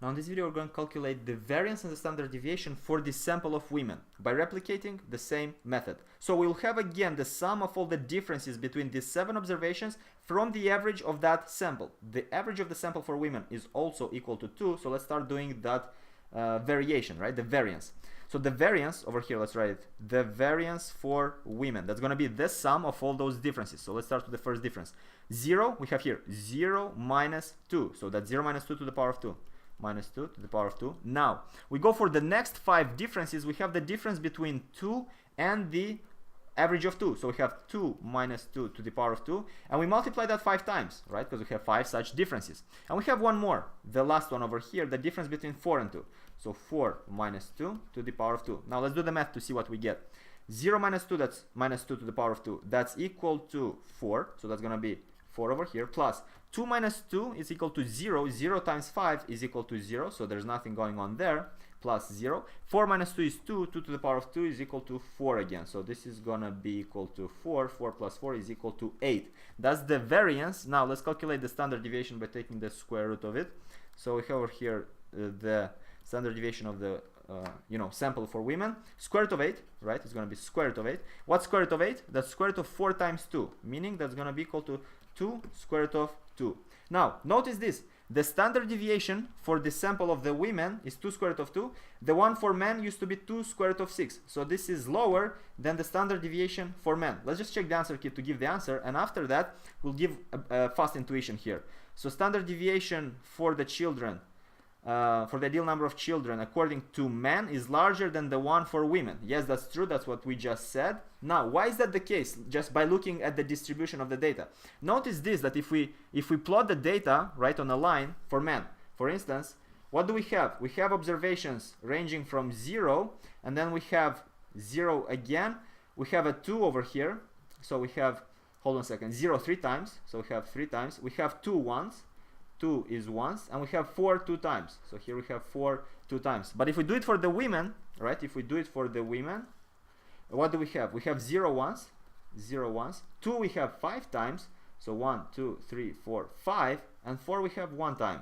Now in this video we're going to calculate the variance and the standard deviation for this sample of women by replicating the same method. So we'll have again the sum of all the differences between these 7 observations from the average of that sample. The average of the sample for women is also equal to 2, so let's start doing that variation, right? The variance. So the variance over here, let's write it, the variance for women, that's going to be the sum of all those differences. So let's start with the first difference. 0, we have here 0 minus 2, so that's 0 minus 2 to the power of 2. Minus 2 to the power of 2. Now, we go for the next 5 differences. We have the difference between 2 and the average of 2. So we have 2 minus 2 to the power of 2. And we multiply that 5 times, right? Because we have 5 such differences. And we have one more, the last one over here, the difference between 4 and 2. So 4 minus 2 to the power of 2. Now let's do the math to see what we get. 0 minus 2, that's minus 2 to the power of 2. That's equal to 4. So that's going to be 4 over here, plus 2 minus 2 is equal to 0. 0 times 5 is equal to 0, so there's nothing going on there, plus 0. 4 minus 2 is 2. 2 to the power of 2 is equal to 4 again, so this is gonna be equal to 4. 4 plus 4 is equal to 8. That's the variance. Now let's calculate the standard deviation by taking the square root of it. So we have over here the standard deviation of the sample for women. Square root of 8, right? It's going to be square root of 8. What's square root of 8? That's square root of 4 times 2, meaning that's going to be equal to 2 square root of 2. Now, notice this. The standard deviation for the sample of the women is 2 square root of 2. The one for men used to be 2 square root of 6. So this is lower than the standard deviation for men. Let's just check the answer key to give the answer, and after that, we'll give a fast intuition here. So standard deviation for the children, for the ideal number of children according to men is larger than the one for women. Yes, that's true. That's what we just said. Now, why is that the case? Just by looking at the distribution of the data. Notice this, that if we plot the data right on a line for men, for instance, what do we have? We have observations ranging from 0, and then we have 0 again. We have a 2 over here. So we have, hold on a second, 0 3 times. So we have 3 times. We have 2 once. 2 is once, and we have 4 2 times. So here we have 4 2 times. But if we do it for the women, right? If we do it for the women, what do we have? We have 0 once, 0 once. 2 we have 5 times. So 1 2 3 4 5, and 4 we have 1 time.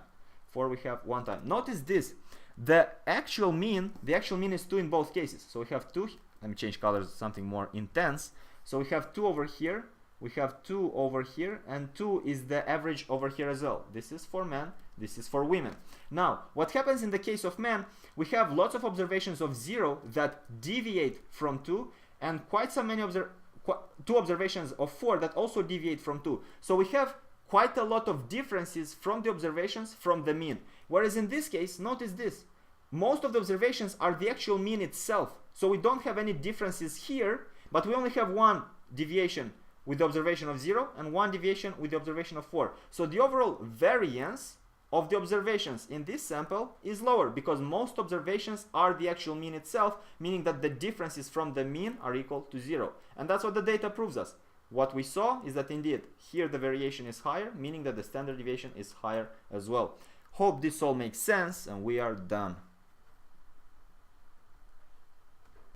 4 we have 1 time. Notice this. The actual mean is 2 in both cases. So we have 2. Let me change colors, something more intense. So we have 2 over here. We have 2 over here, and 2 is the average over here as well. This is for men, this is for women. Now, what happens in the case of men, we have lots of observations of 0 that deviate from 2, and quite so many 2 observations of 4 that also deviate from 2. So we have quite a lot of differences from the observations from the mean. Whereas in this case, notice this. Most of the observations are the actual mean itself. So we don't have any differences here, but we only have one deviation with the observation of 0 and one deviation with the observation of 4. So the overall variance of the observations in this sample is lower because most observations are the actual mean itself, meaning that the differences from the mean are equal to 0. And that's what the data proves us. What we saw is that indeed here the variation is higher, meaning that the standard deviation is higher as well. Hope this all makes sense, and we are done.